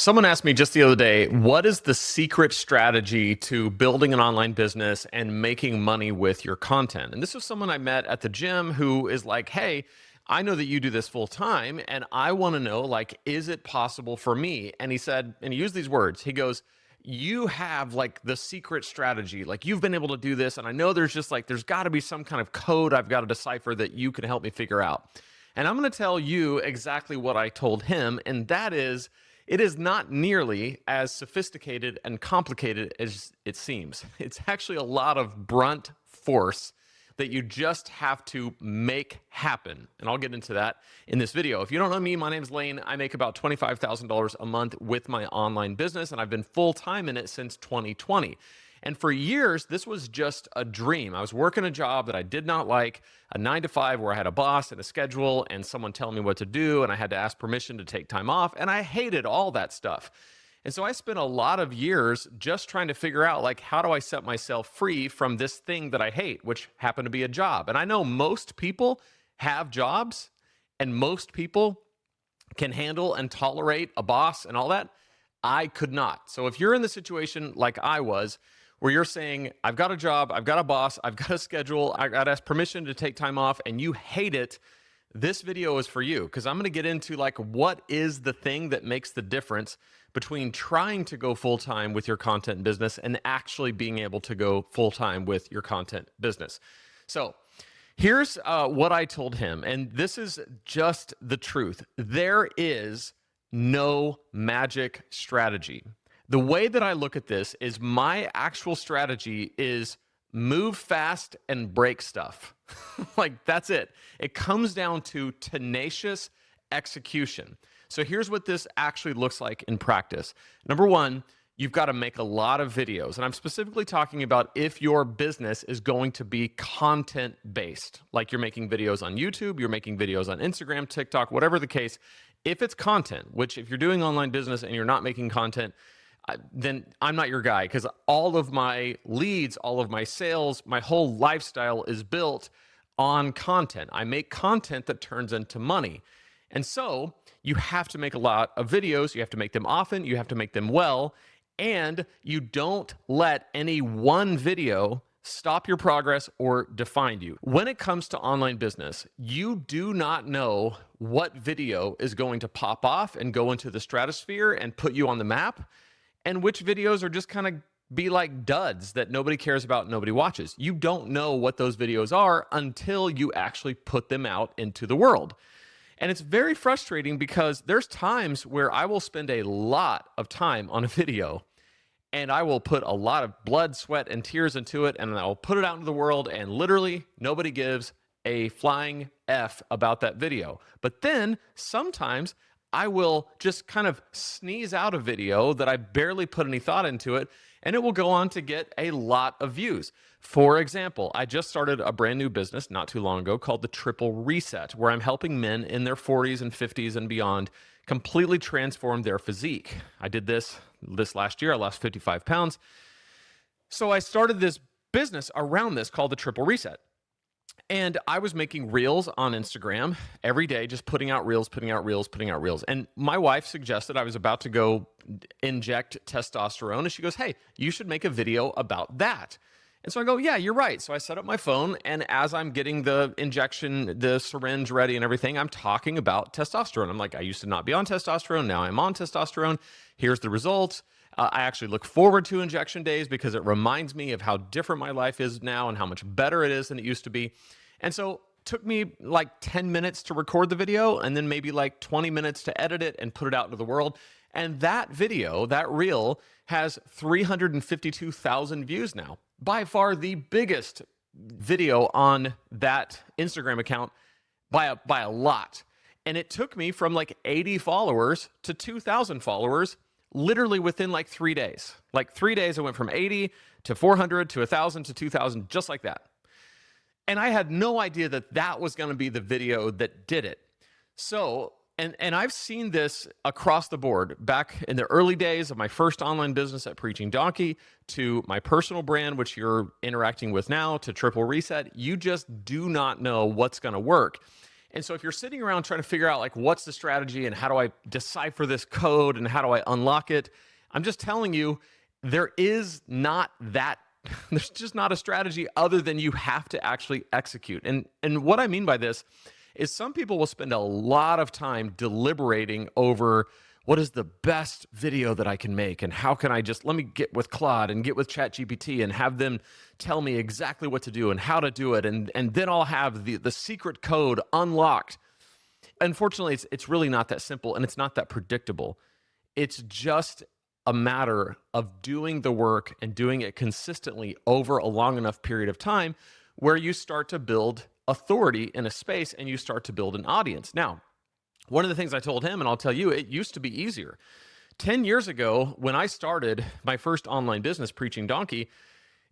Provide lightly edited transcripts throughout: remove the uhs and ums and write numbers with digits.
Someone asked me just the other day, what is the secret strategy to building an online business and making money with your content? And this was someone I met at the gym who is like, hey, I know that you do this full time and I want to know, like, is it possible for me? And he said, and he used these words, he goes, you have like the secret strategy, like you've been able to do this. And I know there's just like, there's got to be some kind of code I've got to decipher that you can help me figure out. And I'm going to tell you exactly what I told him. And that is, it is not nearly as sophisticated and complicated as it seems. It's actually a lot of brunt force that you just have to make happen. And I'll get into that in this video. If you don't know me, my name's Lane. I make about $25,000 a month with my online business, and I've been full-time in it since 2020. And for years, this was just a dream. I was working a job that I did not like, a 9 to 5 where I had a boss and a schedule and someone telling me what to do, and I had to ask permission to take time off, and I hated all that stuff. And so I spent a lot of years just trying to figure out, like, how do I set myself free from this thing that I hate, which happened to be a job. And I know most people have jobs and most people can handle and tolerate a boss and all that. I could not. So if you're in the situation like I was, where you're saying, I've got a job, I've got a boss, I've got a schedule, I got to ask permission to take time off, and you hate it, this video is for you, because I'm going to get into like what is the thing that makes the difference between trying to go full-time with your content business and actually being able to go full-time with your content business. So here's what I told him, and this is just the truth. There is no magic strategy. The way that I look at this is my actual strategy is move fast and break stuff. Like, that's it. It comes down to tenacious execution. So here's what this actually looks like in practice. Number one, you've got to make a lot of videos. And I'm specifically talking about if your business is going to be content-based, like you're making videos on YouTube, you're making videos on Instagram, TikTok, whatever the case. If it's content, which if you're doing online business and you're not making content, then I'm not your guy, because all of my leads, all of my sales, my whole lifestyle is built on content. I make content that turns into money. And so you have to make a lot of videos. You have to make them often. You have to make them well. And you don't let any one video stop your progress or define you. When it comes to online business, you do not know what video is going to pop off and go into the stratosphere and put you on the map, and which videos are just kind of be like duds that nobody cares about, nobody watches. You don't know what those videos are until you actually put them out into the world. And it's very frustrating because there's times where I will spend a lot of time on a video and I will put a lot of blood, sweat, and tears into it, and I'll put it out into the world, and literally nobody gives a flying F about that video. But then sometimes I will just kind of sneeze out a video that I barely put any thought into it, and it will go on to get a lot of views. For example, I just started a brand new business not too long ago called the Triple Reset, where I'm helping men in their 40s and 50s and beyond completely transform their physique. I did this last year. I lost 55 pounds. So I started this business around this called the Triple Reset. And I was making reels on Instagram every day, just putting out reels, putting out reels, putting out reels. And my wife suggested I was about to go inject testosterone. And she goes, hey, you should make a video about that. And so I go, yeah, you're right. So I set up my phone. And as I'm getting the injection, the syringe ready and everything, I'm talking about testosterone. I'm like, I used to not be on testosterone. Now I'm on testosterone. Here's the results. I actually look forward to injection days because it reminds me of how different my life is now and how much better it is than it used to be. And so it took me like 10 minutes to record the video and then maybe like 20 minutes to edit it and put it out into the world. And that video, that reel, has 352,000 views now. By far the biggest video on that Instagram account by a lot. And it took me from like 80 followers to 2,000 followers literally within like 3 days. Like 3 days, I went from 80 to 400 to 1,000 to 2,000, just like that. And I had no idea that that was going to be the video that did it. So, and I've seen this across the board, back in the early days of my first online business at Preaching Donkey, to my personal brand, which you're interacting with now, to Triple Reset. You just do not know what's going to work. And so if you're sitting around trying to figure out like what's the strategy and how do I decipher this code and how do I unlock it, I'm just telling you, there is not that there's just not a strategy other than you have to actually execute. And what I mean by this is some people will spend a lot of time deliberating over what is the best video that I can make and how can I just let me get with Claude and get with ChatGPT and have them tell me exactly what to do and how to do it, and then I'll have the secret code unlocked. Unfortunately, it's really not that simple, and it's not that predictable. It's just a matter of doing the work and doing it consistently over a long enough period of time where you start to build authority in a space and you start to build an audience. Now, one of the things I told him, and I'll tell you, it used to be easier. 10 years ago, when I started my first online business, Preaching Donkey,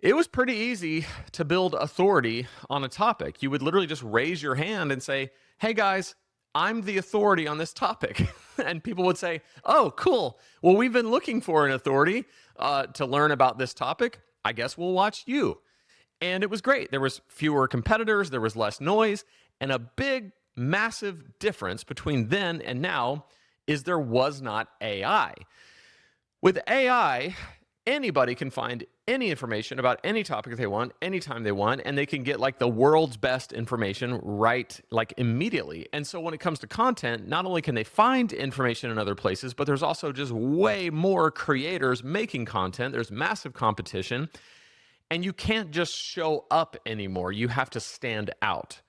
it was pretty easy to build authority on a topic. You would literally just raise your hand and say, hey guys, I'm the authority on this topic. And people would say, oh, cool. Well, we've been looking for an authority to learn about this topic. I guess we'll watch you. And it was great. There was fewer competitors. There was less noise. And a big, massive difference between then and now is there was not AI. With AI, anybody can find any information about any topic they want, anytime they want, and they can get like the world's best information right, like immediately. And so when it comes to content, not only can they find information in other places, but there's also just way more creators making content. There's massive competition, and you can't just show up anymore. You have to stand out.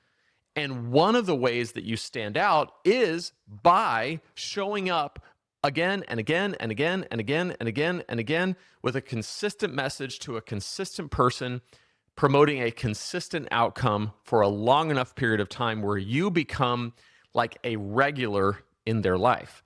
And one of the ways that you stand out is by showing up again and again and again and again and again and again with a consistent message to a consistent person, promoting a consistent outcome for a long enough period of time where you become like a regular in their life.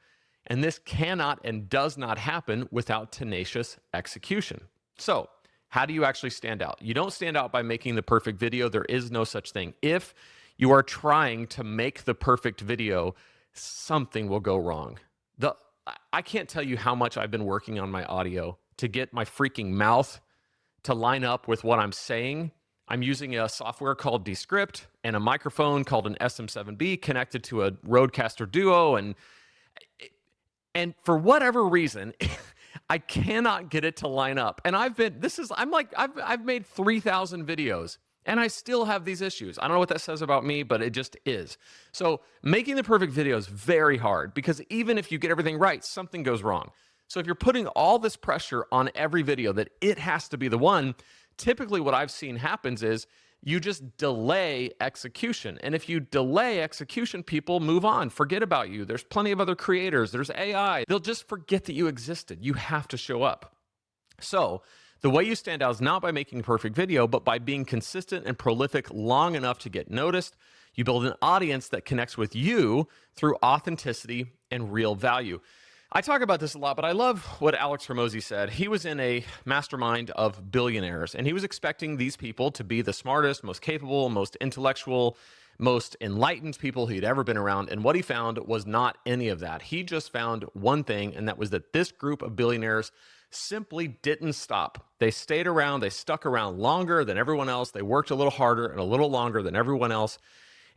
And this cannot and does not happen without tenacious execution. So how do you actually stand out? You don't stand out by making the perfect video. There is no such thing. If you are trying to make the perfect video, something will go wrong. I can't tell you how much I've been working on my audio to get my freaking mouth to line up with what I'm saying. I'm using a software called Descript and a microphone called an SM7B connected to a Rodecaster Duo, and for whatever reason, I cannot get it to line up. And I've made 3,000 videos. And I still have these issues. I don't know what that says about me, but it just is. So making the perfect video is very hard because even if you get everything right, something goes wrong. So if you're putting all this pressure on every video that it has to be the one, typically what I've seen happens is you just delay execution. And if you delay execution, people move on, forget about you. There's plenty of other creators. There's AI. They'll just forget that you existed. You have to show up. So the way you stand out is not by making a perfect video, but by being consistent and prolific long enough to get noticed. You build an audience that connects with you through authenticity and real value. I talk about this a lot, but I love what Alex Hormozi said. He was in a mastermind of billionaires, and he was expecting these people to be the smartest, most capable, most intellectual, most enlightened people he'd ever been around. And what he found was not any of that. He just found one thing, and that was that this group of billionaires simply didn't stop. They stayed around. They stuck around longer than everyone else. They worked a little harder and a little longer than everyone else.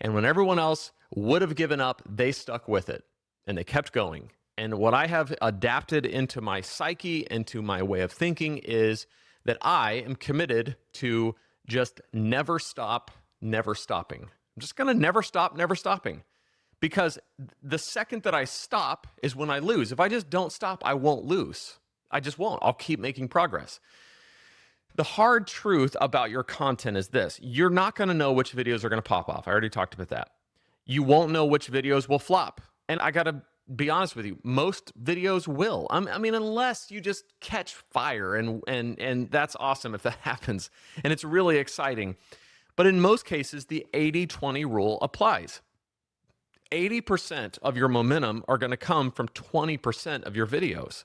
And when everyone else would have given up, they stuck with it and they kept going. And what I have adapted into my psyche, into my way of thinking, is that I am committed to just never stop, never stopping. I'm just going to never stop, never stopping. Because the second that I stop is when I lose. If I just don't stop, I won't lose. I just won't. I'll keep making progress. The hard truth about your content is this. You're not going to know which videos are going to pop off. I already talked about that. You won't know which videos will flop. And I got to be honest with you, most videos will. I mean, unless you just catch fire, and that's awesome if that happens. And it's really exciting. But in most cases, the 80-20 rule applies. 80% of your momentum are going to come from 20% of your videos.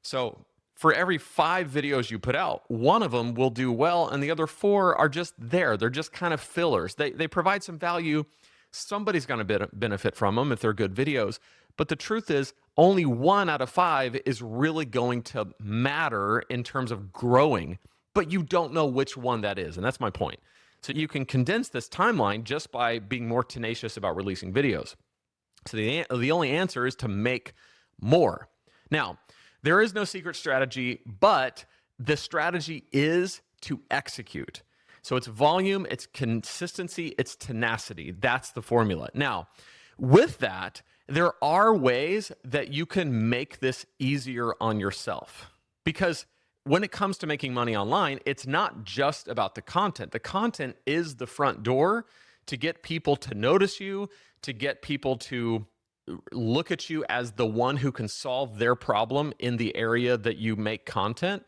So for every 5 videos you put out, one of them will do well, and the other 4 are just there. They're just kind of fillers. They provide some value. Somebody's going to benefit from them if they're good videos. But the truth is, only 1 out of 5 is really going to matter in terms of growing. But you don't know which one that is, and that's my point. So you can condense this timeline just by being more tenacious about releasing videos. So the only answer is to make more. Now, there is no secret strategy, but the strategy is to execute. So it's volume, it's consistency, it's tenacity. That's the formula. Now, with that, there are ways that you can make this easier on yourself. Because when it comes to making money online, it's not just about the content. The content is the front door to get people to notice you, to get people to look at you as the one who can solve their problem in the area that you make content.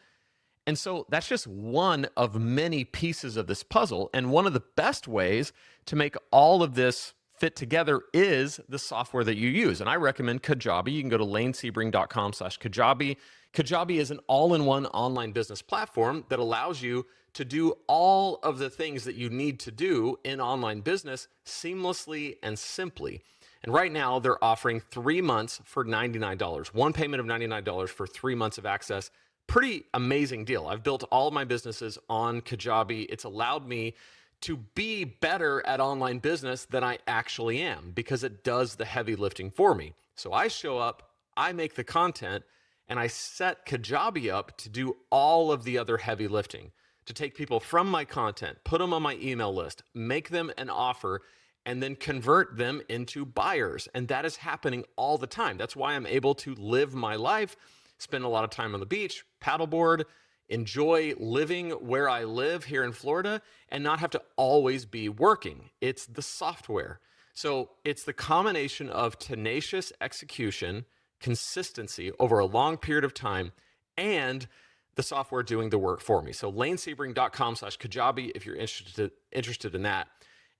And so that's just one of many pieces of this puzzle. And one of the best ways to make all of this fit together is the software that you use. And I recommend Kajabi. You can go to lanesebring.com/Kajabi. Kajabi is an all-in-one online business platform that allows you to do all of the things that you need to do in online business seamlessly and simply. And right now they're offering 3 months for $99. One payment of $99 for 3 months of access. Pretty amazing deal. I've built all of my businesses on Kajabi. It's allowed me to be better at online business than I actually am because it does the heavy lifting for me. So I show up, I make the content, and I set Kajabi up to do all of the other heavy lifting, to take people from my content, put them on my email list, make them an offer, and then convert them into buyers. And that is happening all the time. That's why I'm able to live my life, spend a lot of time on the beach, paddleboard, enjoy living where I live here in Florida, and not have to always be working. It's the software. So it's the combination of tenacious execution, consistency over a long period of time, and the software doing the work for me. So lanesebring.com/Kajabi if you're interested in that.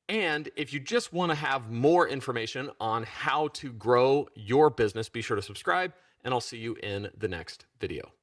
And if you just want to have more information on how to grow your business, be sure to subscribe, and I'll see you in the next video.